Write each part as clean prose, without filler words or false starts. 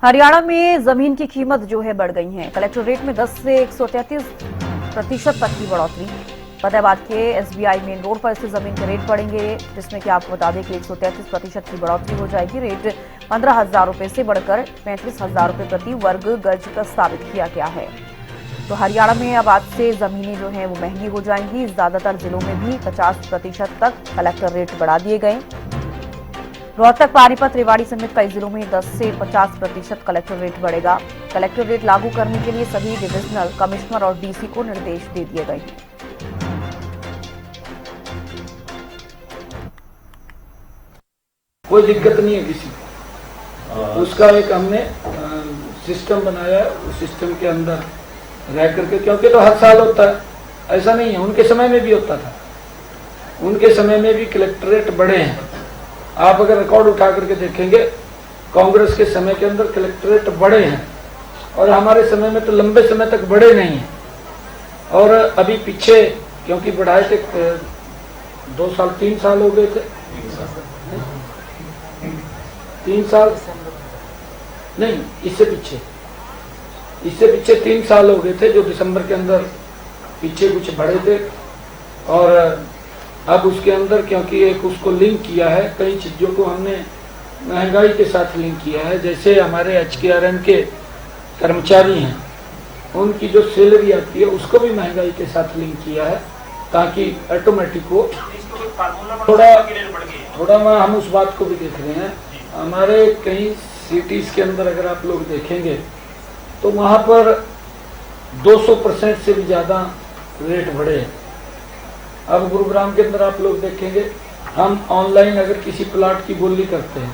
हरियाणा में जमीन की कीमत जो है बढ़ गई है। कलेक्टर रेट में 10 से 133% तक की बढ़ोतरी। फतेहाबाद के एसबीआई मेन रोड पर स्थित जमीन के रेट बढ़ेंगे, जिसमें कि आपको बता दें कि 133% की बढ़ोतरी हो जाएगी। रेट 15,000 रुपए से बढ़कर 35,000 रुपए प्रति वर्ग गज प्रस्तावित किया गया है। तो हरियाणा में अब आज से जमीनें जो है वो महंगी हो जाएंगी। ज्यादातर जिलों में भी 50% तक कलेक्टर रेट बढ़ा दिए गए। रोहतक, पानीपत, रेवाड़ी समेत कई जिलों में 10 से 50% कलेक्टर रेट बढ़ेगा। कलेक्टर रेट लागू करने के लिए सभी डिविजनल कमिश्नर और डीसी को निर्देश दे दिए गए हैं। कोई दिक्कत नहीं है किसी को। उसका एक हमने सिस्टम बनाया, उस सिस्टम के अंदर रह करके, क्योंकि तो हर साल होता है, ऐसा नहीं है। उनके समय में भी होता था, उनके समय में भी कलेक्टरेट बढ़े हैं। आप अगर रिकॉर्ड उठा करके देखेंगे, कांग्रेस के समय के अंदर कलेक्टरेट बढ़े हैं और हमारे समय में तो लंबे समय तक बढ़े नहीं हैं। और अभी पीछे क्योंकि बढ़ाए थे 2 साल 3 साल हो गए थे, 3 साल नहीं, इससे पीछे 3 साल हो गए थे, जो दिसंबर के अंदर पीछे कुछ बढ़े थे। और अब उसके अंदर क्योंकि एक उसको लिंक किया है, कई चीजों को हमने महंगाई के साथ लिंक किया है। जैसे हमारे HKRM के कर्मचारी हैं, उनकी जो सैलरी आती है उसको भी महंगाई के साथ लिंक किया है, ताकि ऑटोमेटिक हो। थोड़ा हम उस बात को भी देख रहे हैं। हमारे कई सिटीज के अंदर अगर आप लोग देखेंगे तो वहां पर 200% से भी ज्यादा रेट बढ़े हैं। अब गुरुग्राम के अंदर आप लोग देखेंगे, हम ऑनलाइन अगर किसी प्लाट की बोली करते हैं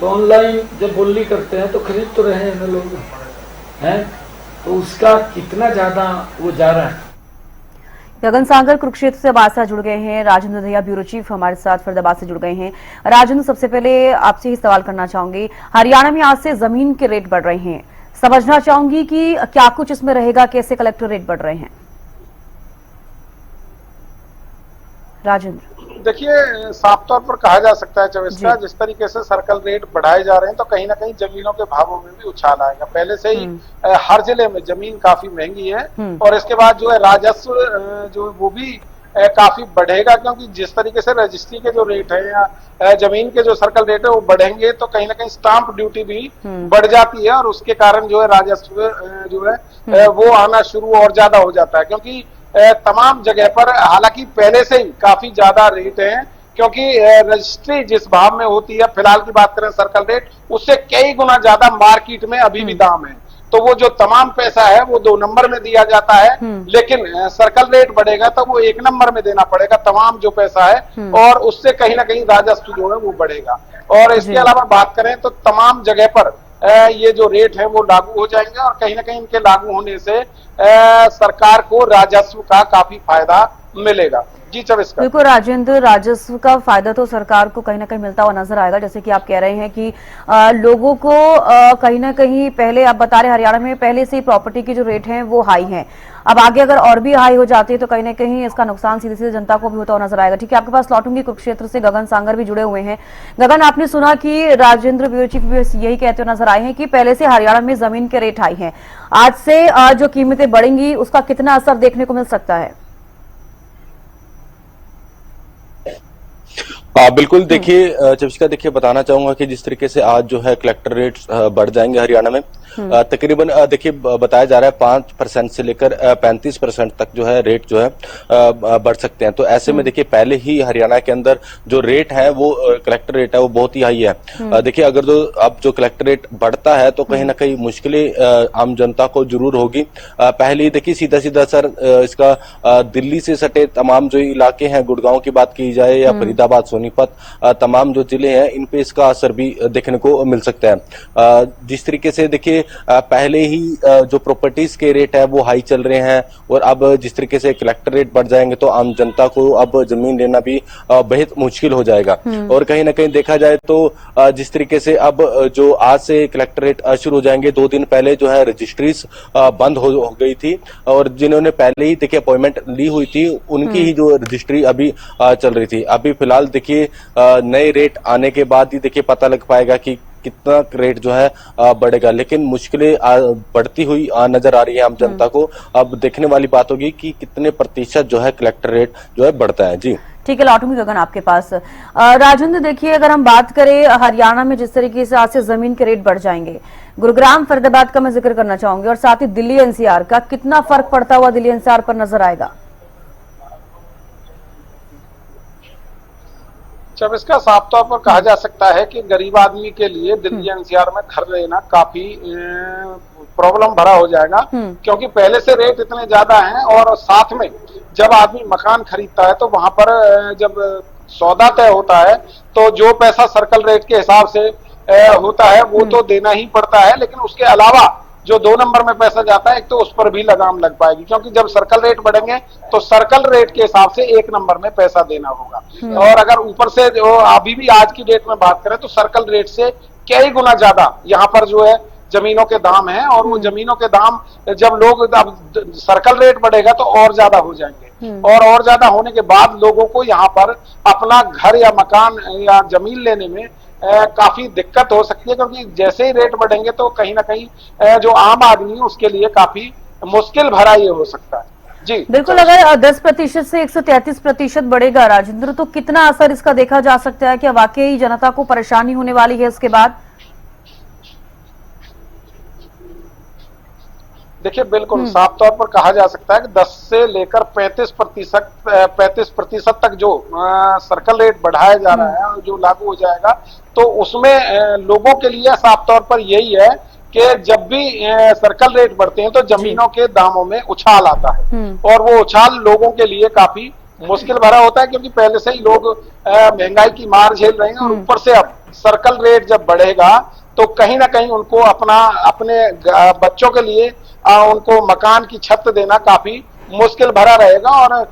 तो ऑनलाइन जब बोली करते हैं तो खरीद तो रहे हैं ना लोग, हैं, तो उसका कितना ज्यादा वो जा रहा है। गगन सागर कुरुक्षेत्र से बादशाह जुड़ गए हैं। राजेंद्र दहिया ब्यूरो चीफ हमारे साथ फरीदाबाद से जुड़ गए हैं। राजेंद्र, सबसे पहले आपसे ही सवाल करना चाहूंगी, हरियाणा में आज से जमीन के रेट बढ़ रहे हैं, समझना चाहूंगी कि क्या कुछ इसमें रहेगा, कैसे कलेक्टर रेट बढ़ रहे हैं? राजेंद्र, देखिए, साफ तौर पर कहा जा सकता है चविष्का, जिस तरीके से सर्कल रेट बढ़ाए जा रहे हैं तो कहीं ना कहीं जमीनों के भावों में भी उछाल आएगा। पहले से ही हर जिले में जमीन काफी महंगी है और इसके बाद जो है राजस्व जो वो भी काफी बढ़ेगा, क्योंकि जिस तरीके से रजिस्ट्री के जो रेट है या जमीन के जो सर्कल रेट है वो बढ़ेंगे तो कहीं ना कहीं स्टाम्प ड्यूटी भी बढ़ जाती है और उसके कारण जो है राजस्व जो है वो आना शुरू और ज्यादा हो जाता है। क्योंकि तमाम जगह पर हालांकि पहले से ही काफी ज्यादा रेट है, क्योंकि रजिस्ट्री जिस भाव में होती है, फिलहाल की बात करें सर्कल रेट, उससे कई गुना ज्यादा मार्केट में अभी भी दाम है। तो वो जो तमाम पैसा है वो 2 नंबर में दिया जाता है, लेकिन सर्कल रेट बढ़ेगा तो वो 1 नंबर में देना पड़ेगा तमाम जो पैसा है, और उससे कहीं ना कहीं राजस्व जो है वो बढ़ेगा। और इसके अलावा बात करें तो तमाम जगह पर ये जो रेट है वो लागू हो जाएंगे और कहीं ना कहीं इनके लागू होने से सरकार को राजस्व का काफी फायदा मिलेगा। जी चविष्का। बिल्कुल राजेंद्र, राजस्व का फायदा तो सरकार को कहीं ना कहीं मिलता हुआ नजर आएगा। जैसे कि आप कह रहे हैं कि लोगों को कहीं ना कहीं, पहले आप बता रहे हरियाणा में पहले से ही प्रॉपर्टी की जो रेट है वो हाई है, अब आगे अगर और भी हाई हो जाती है तो कहीं ना कहीं इसका नुकसान सीधे सीधे जनता को भी होता हुआ नजर आएगा। ठीक है, आपके पास लौटूंगी। कुरुक्षेत्र से गगन सांगर भी जुड़े हुए हैं। गगन, आपने सुना कि राजेंद्र ब्यूरो चीफ भी यही कहते हुए नजर आए हैं कि पहले से हरियाणा में जमीन के रेट हाई हैं, आज से जो कीमतें बढ़ेंगी उसका कितना असर देखने को मिल सकता है? बिल्कुल, देखिए चविष्का, देखिए बताना चाहूंगा कि जिस तरीके से आज जो है कलेक्टर रेट बढ़ जाएंगे हरियाणा में, तकरीबन देखिए बताया जा रहा है 5% से लेकर 35% तक जो है रेट जो है बढ़ सकते हैं। तो ऐसे में देखिए पहले ही हरियाणा के अंदर जो रेट है वो कलेक्टर रेट है वो बहुत ही हाई है। देखिए अगर जो अब जो कलेक्टर रेट बढ़ता है तो कहीं ना कहीं मुश्किलें आम जनता को जरूर होगी। पहले देखिए सीधा सीधा सर इसका दिल्ली से सटे तमाम जो इलाके हैं, गुड़गांव की बात की जाए या फरीदाबाद, सोनीपत, तमाम जो जिले हैं, इन पे इसका असर भी देखने को मिल सकता है। जिस तरीके से देखिए पहले ही जो प्रॉपर्टीज के रेट है वो हाई चल रहे हैं और अब जिस तरीके से कलेक्टर रेट बढ़ जाएंगे तो आम जनता को अब जमीन लेना भी बेहद मुश्किल हो जाएगा। और कहीं ना कहीं देखा जाए तो जिस तरीके से अब जो आज से कलेक्टर रेट शुरू हो जाएंगे, 2 दिन पहले जो है रजिस्ट्रीज बंद हो गई थी और जिन्होंने पहले ही देखिए अपॉइंटमेंट ली हुई थी उनकी ही जो रजिस्ट्री अभी चल रही थी। अभी फिलहाल देखिए नए रेट आने के बाद ही देखिए पता लग पाएगा कि कितना रेट जो है बढ़ेगा, लेकिन मुश्किलें बढ़ती हुई नजर आ रही है आम जनता को। अब देखने वाली बात होगी कि कितने प्रतिशत जो है कलेक्टर रेट जो है बढ़ता है। जी ठीक है, लौटूंगी गगन आपके पास। राजेंद्र, देखिए अगर हम बात करें हरियाणा में जिस तरीके से आज से जमीन के रेट बढ़ जाएंगे, गुरुग्राम फरीदाबाद का मैं जिक्र करना चाहूंगी और साथ ही दिल्ली एनसीआर का, कितना फर्क पड़ता हुआ दिल्ली एनसीआर पर नजर आएगा? जब इसका साफ तौर पर कहा जा सकता है कि गरीब आदमी के लिए दिल्ली एनसीआर में घर लेना काफी प्रॉब्लम भरा हो जाएगा, क्योंकि पहले से रेट इतने ज्यादा हैं। और साथ में जब आदमी मकान खरीदता है तो वहां पर जब सौदा तय होता है तो जो पैसा सर्कल रेट के हिसाब से होता है वो तो देना ही पड़ता है, लेकिन उसके अलावा जो 2 नंबर में पैसा जाता है एक तो उस पर भी लगाम लग पाएगी, क्योंकि जब सर्कल रेट बढ़ेंगे तो सर्कल रेट के हिसाब से 1 नंबर में पैसा देना होगा। और अगर ऊपर से जो अभी भी आज की डेट में बात करें तो सर्कल रेट से कई गुना ज्यादा यहाँ पर जो है जमीनों के दाम हैं, और वो जमीनों के दाम जब लोग अब सर्कल रेट बढ़ेगा तो और ज्यादा हो जाएंगे, और ज्यादा होने के बाद लोगों को यहाँ पर अपना घर या मकान या जमीन लेने में काफी दिक्कत हो सकती है, क्योंकि जैसे ही रेट बढ़ेंगे तो कहीं ना कहीं जो आम आदमी है उसके लिए काफी मुश्किल भरा ये हो सकता है। जी बिल्कुल, अगर 10% से 133% बढ़ेगा राजेंद्र, तो कितना असर इसका देखा जा सकता है? क्या वाकई जनता को परेशानी होने वाली है इसके बाद? देखिए, बिल्कुल साफ तौर पर कहा जा सकता है कि 10 से लेकर 35% तक जो सर्कल रेट बढ़ाया जा रहा है और जो लागू हो जाएगा, तो उसमें लोगों के लिए साफ तौर पर यही है कि जब भी सर्कल रेट बढ़ते हैं तो जमीनों के दामों में उछाल आता है, और वो उछाल लोगों के लिए काफी मुश्किल भरा होता है, क्योंकि पहले से ही लोग महंगाई की मार झेल रहे हैं, और ऊपर से अब सर्कल रेट जब बढ़ेगा तो कहीं ना कहीं उनको अपने बच्चों के लिए उनको मकान की छत देना काफी मुश्किल भरा रहेगा। और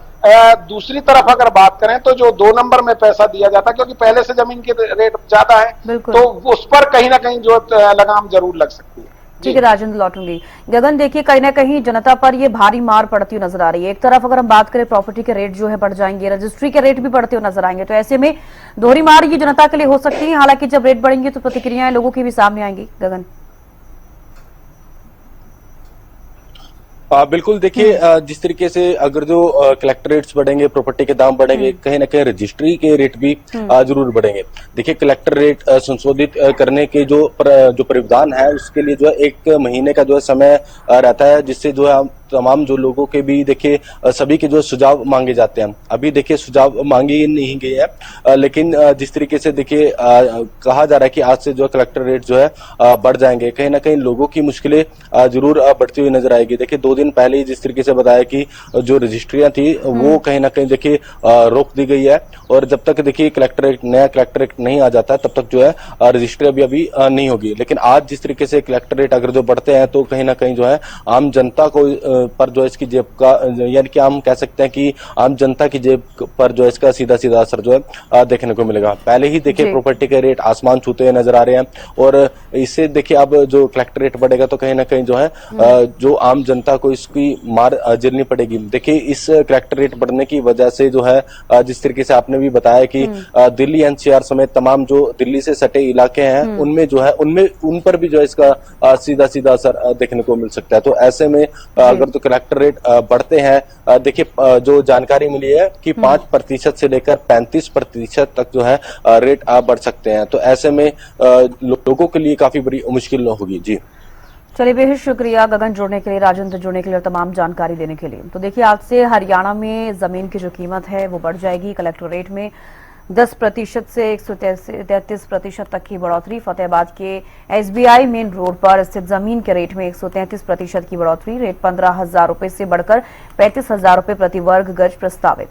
दूसरी तरफ अगर बात करें तो जो 2 नंबर में पैसा दिया जाता है, क्योंकि पहले से जमीन के रेट ज्यादा है, तो उस पर कहीं ना कहीं जो लगाम जरूर लग सकती है। ठीक है राजेंद्र, लौटूंगी। गगन, देखिए कहीं ना कहीं जनता पर ये भारी मार पड़ती हुई नजर आ रही है। एक तरफ अगर हम बात करें प्रॉपर्टी के रेट जो है बढ़ जाएंगे, रजिस्ट्री के रेट भी बढ़ते हुए नजर आएंगे, तो ऐसे में दोहरी मार ये जनता के लिए हो सकती है। हालांकि जब रेट बढ़ेंगे तो प्रतिक्रियाएं लोगों की भी सामने आएंगी। गगन, बिल्कुल, देखिए जिस तरीके से अगर जो कलेक्टर रेट्स बढ़ेंगे, प्रॉपर्टी के दाम बढ़ेंगे, कहीं ना कहीं रजिस्ट्री के रेट भी जरूर बढ़ेंगे। देखिए, कलेक्टर रेट संशोधित करने के जो प्रावधान है उसके लिए जो है 1 महीने का जो है समय रहता है, जिससे जो है तमाम जो लोगों के भी देखिए सभी के जो सुझाव मांगे जाते हैं। अभी देखिए सुझाव मांगे नहीं गए हैं, लेकिन जिस तरीके से देखिए कहा जा रहा है कि आज से जो कलेक्टर रेट जो है बढ़ जाएंगे, कहीं ना कहीं लोगों की मुश्किलें जरूर बढ़ती हुई नजर आएगी। देखिए 2 दिन पहले जिस तरीके से बताया कि जो रजिस्ट्रियां थी वो कहीं ना कहीं देखिए रोक दी गई है, और जब तक देखिए नया कलेक्टर रेट नहीं आ जाता तब तक जो है रजिस्ट्री अभी नहीं होगी। लेकिन आज जिस तरीके से कलेक्टर रेट अगर जो बढ़ते हैं तो कहीं ना कहीं जो है आम जनता को पर जो इसकी जेब का, यानी कि हम कह सकते हैं कि आम जनता की जेब पर जो इसका सीधा सीधा असर जो है देखने को मिलेगा। पहले ही देखिए प्रॉपर्टी के रेट आसमान छूते हुए नजर आ रहे हैं, और इससे देखिए अब जो कलेक्टर रेट बढ़ेगा तो कहीं ना कहीं जो है जो आम जनता को इसकी मार झेलनी पड़ेगी। देखिए इस कलेक्टर रेट बढ़ने की वजह से जो है जिस तरीके से आपने भी बताया कि दिल्ली एनसीआर समेत तमाम जो दिल्ली से सटे इलाके हैं उनमें जो है उन पर भी जो है इसका सीधा सीधा असर देखने को मिल सकता है। तो ऐसे में अगर तो कलेक्टर रेट बढ़ते हैं, देखिए जो जानकारी मिली है कि 5% से लेकर 35% तक जो है रेट बढ़ सकते हैं। तो ऐसे में लोगों के लिए काफी बड़ी मुश्किल होगी। जी चलिए, बेहद शुक्रिया गगन जुड़ने के लिए, राजेंद्र जुड़ने के लिए और तमाम जानकारी देने के लिए। तो देखिए आज से हरियाणा में जमीन की जो कीमत है वो बढ़ जाएगी। कलेक्टर रेट में 10% से 133% तक की बढ़ोतरी। फतेहाबाद के एसबीआई मेन रोड पर स्थित जमीन के रेट में 133% की बढ़ोतरी। रेट 15,000 रुपए से बढ़कर 35,000 रुपए प्रति वर्ग गज प्रस्तावित।